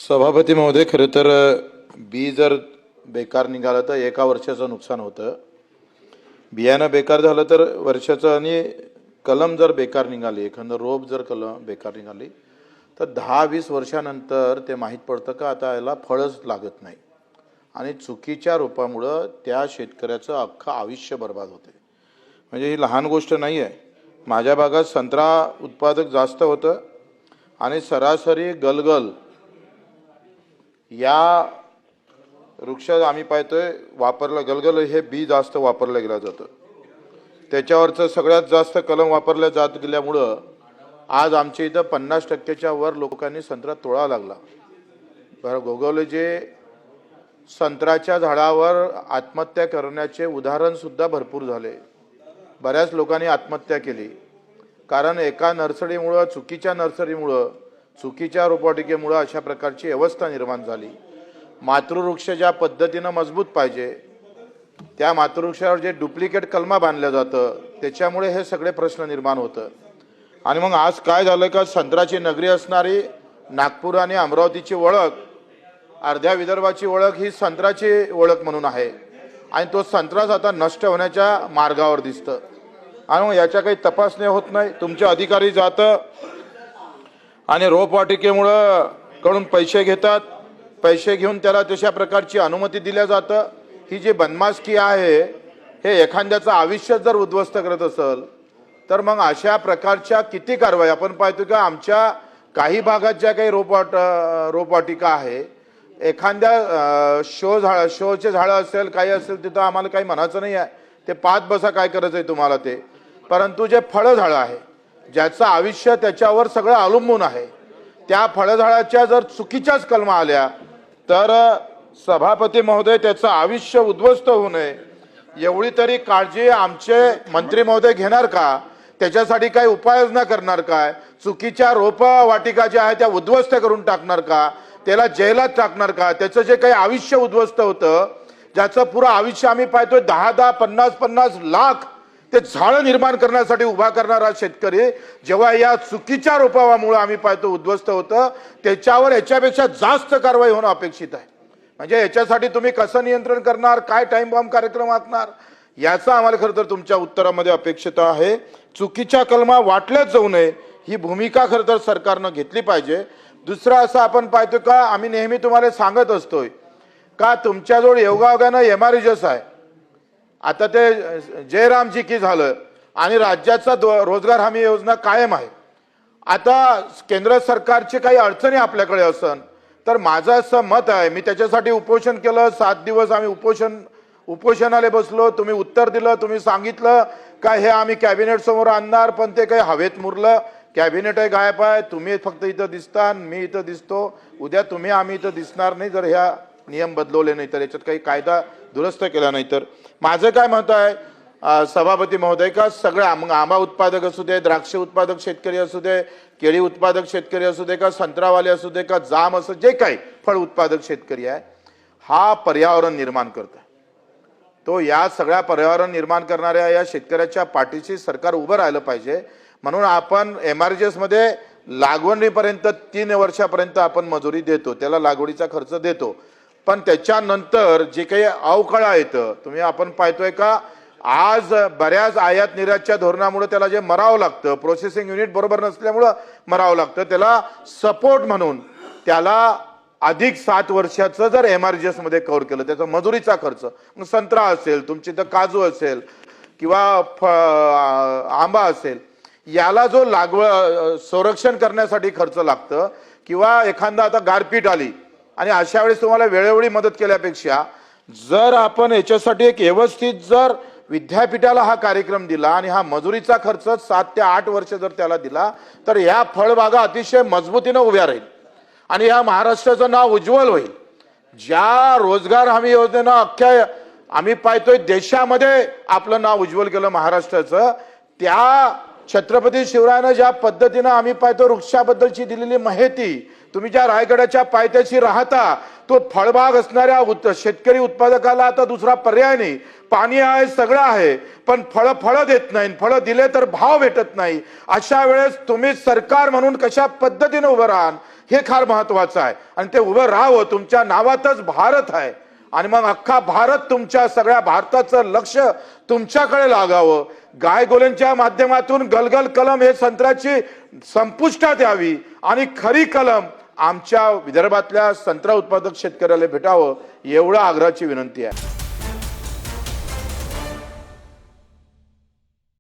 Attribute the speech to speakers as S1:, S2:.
S1: सभापती महोदय, खरं तर बी जर बेकार निघालं तर एका वर्षाचं नुकसान होतं. बियाणं बेकार झालं तर वर्षाचं, आणि कलम जर बेकार निघाली, एखादं रोप जर कलम बेकार निघाली तर 10-20 वर्षानंतर ते माहीत पडतं का आता याला फळच लागत नाही, आणि चुकीच्या रोपामुळं त्या शेतकऱ्याचं अख्खं आयुष्य बर्बाद होते. म्हणजे ही लहान गोष्ट नाही आहे. माझ्या भागात संत्रा उत्पादक जास्त होतं आणि सरासरी गलगल या वृक्ष आम्ही पाहतोय वापरलं, गलगल हे बी जास्त वापरलं गेलं जातं. त्याच्यावरचं सगळ्यात जास्त कलम वापरल्या जात गेल्यामुळं आज आमच्या इथं 50% वर लोकांनी संत्रा तोडा लागला. बरं, गोगवले जे संत्र्याच्या झाडावर आत्महत्या करण्याचे उदाहरण सुद्धा भरपूर झाले. बऱ्याच लोकांनी आत्महत्या केली, कारण एका नर्सरीमुळं, चुकीच्या नर्सरीमुळं, चुकीच्या रोपवाटिकेमुळं अशा प्रकारची अवस्था निर्माण झाली. मातृवृक्ष ज्या पद्धतीनं मजबूत पाहिजे त्या मातृवृक्षावर जे डुप्लिकेट कलमा बांधलं जातं त्याच्यामुळे हे सगळे प्रश्न निर्माण होतं. आणि मग आज काय झालं का, संत्र्याची नगरी असणारी नागपूर आणि अमरावतीची ओळख, अर्ध्या विदर्भाची ओळख ही संत्र्याची ओळख म्हणून आहे, आणि तो संत्राच आता नष्ट होण्याच्या मार्गावर दिसतं. आणि मग याच्या काही तपासणी होत नाही. तुमचे अधिकारी जातं आणि रोपवाटिकेमुळं कडून पैसे घेतात, पैसे घेऊन त्याला तशा प्रकारची अनुमती दिल्या जातं. ही जी बदमाशकी आहे, हे एखाद्याचं आयुष्य जर उद्ध्वस्त करत असेल तर मग अशा प्रकारच्या किती कारवाई आपण पाहतो का. आमच्या काही भागात ज्या काही रोपवाटिका आहे, एखाद्या शोचे झाडं असेल, काही असेल, तिथं आम्हाला काही म्हणायचं नाही आहे, ते पाच बसा काय करायचं आहे तुम्हाला ते. परंतु जे फळझाडं आहे ज्याचं आयुष्य त्याच्यावर सगळं अवलंबून आहे, त्या फळझाडाच्या जर चुकीच्याच कलमा आल्या तर सभापती महोदय त्याचं आयुष्य उद्ध्वस्त होऊ नये एवढी तरी काळजी आमचे मंत्री महोदय घेणार का? त्याच्यासाठी काही उपाययोजना करणार काय? चुकीच्या रोपवाटिका ज्या आहेत त्या उद्ध्वस्त करून टाकणार का? त्याला जेलात टाकणार का? त्याचं जे काही आयुष्य उद्ध्वस्त होतं, ज्याचं पुरं आयुष्य आम्ही पाहतोय 10-10, 50-50 लाख ते झाडं निर्माण करण्यासाठी उभा करणारा शेतकरी जेव्हा या चुकीच्या रोपामुळे आम्ही पाहतो उद्ध्वस्त होतं, त्याच्यावर याच्यापेक्षा जास्त कारवाई होणं अपेक्षित आहे. म्हणजे याच्यासाठी तुम्ही कसं नियंत्रण करणार, काय टाइम बॉम्ब कार्यक्रम आखणार, याचं आम्हाला खरं तर तुमच्या उत्तरामध्ये अपेक्षित आहे. चुकीच्या कलमा वाटल्याच जाऊ नये ही भूमिका खरं तर सरकारनं घेतली पाहिजे. दुसरं असं आपण पाहतो का, आम्ही नेहमी तुम्हाला सांगत असतोय का तुमच्याजवळ योगायोगानं एमआरईजेस आहे. आता ते जयरामजी की झालं, आणि राज्याचा रोजगार हमी योजना कायम आहे. आता केंद्र सरकारची काही अडचणी आपल्याकडे असन तर माझं असं मत आहे, मी त्याच्यासाठी उपोषण केलं. 7 दिवस आम्ही उपोषणाला बसलो. तुम्ही उत्तर दिलं, तुम्ही सांगितलं का हे आम्ही कॅबिनेट समोर आणणार, पण ते काही हवेत मुरलं. कॅबिनेट आहे गायब आहे, तुम्ही फक्त इथं दिसता, मी इथं दिसतो. उद्या तुम्ही आम्ही इथं दिसणार नाही जर ह्या नियम बदलवले नाही तर, याच्यात काही कायदा दुरुस्त केला नाही तर. माझं काय मत आहे सभापती महोदय, का सगळ्या मग आंबा उत्पादक असू दे, द्राक्ष उत्पादक शेतकरी असू दे, केळी उत्पादक शेतकरी असू दे, का संत्रावाले असू दे, का जाम असं जे काही फळ उत्पादक शेतकरी आहे, हा पर्यावरण निर्माण करतो. तो या सगळ्या पर्यावरण निर्माण करणाऱ्या या शेतकऱ्याच्या पाठीशी सरकार उभं राहिलं पाहिजे. म्हणून आपण एमआरजीएस मध्ये लागवडीपर्यंत 3 वर्षापर्यंत आपण मजुरी देतो, त्याला लागवडीचा खर्च देतो. पण त्याच्यानंतर जे काही अवकाळा येतं, तुम्ही आपण पाहतोय का आज बऱ्याच आयात निर्यातच्या धोरणामुळे त्याला जे मरावं लागतं, प्रोसेसिंग युनिट बरोबर नसल्यामुळं मरावं लागतं, त्याला सपोर्ट म्हणून त्याला अधिक 7 वर्षाचं जर एमआरजीएस मध्ये कव्हर केलं, त्याचा मजुरीचा खर्च, मग संत्रा असेल, तुमची तर काजू असेल किंवा आंबा असेल, याला जो संरक्षण करण्यासाठी खर्च लागतं, किंवा एखादा आता गारपीट आली आणि अशा वेळेस तुम्हाला वेळोवेळी मदत केल्यापेक्षा जर आपण याच्यासाठी एक व्यवस्थित जर विद्यापीठाला हा कार्यक्रम दिला आणि हा मजुरीचा खर्च 7 ते 8 वर्ष जर त्याला दिला तर ह्या फळबागा अतिशय मजबूतीने उभ्या राहील आणि या महाराष्ट्राचं नाव उज्ज्वल होईल. ज्या रोजगार हमी योजनेनं अख्ख्या आम्ही पाहतोय देशामध्ये आपलं नाव उज्ज्वल केलं महाराष्ट्राचं, त्या छत्रपती शिवरायानं ज्या पद्धतीनं आम्ही पाहतो वृक्षाबद्दलची दिलेली माहिती, तुम्ही ज्या रायगडाच्या पायथ्याशी राहता, तो फळबाग असणाऱ्या शेतकरी उत्पादकाला आता दुसरा पर्याय नाही. पाणी आहे, सगळं आहे, पण फळं देत नाही, फळं दिले तर भाव भेटत नाही. अशा वेळेस तुम्ही सरकार म्हणून कशा पद्धतीने उभं राहाल हे फार महत्वाचं आहे आणि ते उभं राहावं. तुमच्या नावातच भारत आहे आणि मग अख्खा भारत, तुमच्या सगळ्या भारताचं लक्ष तुमच्याकडे लागावं. गायगोल्यांच्या माध्यमातून गलगल कलम हे संत्र्याची संपुष्टात यावी आणि खरी कलम आमच्या विदर्भातल्या संत्रा उत्पादक शेतकऱ्याला भेटावं, एवढं आग्रहाची विनंती आहे.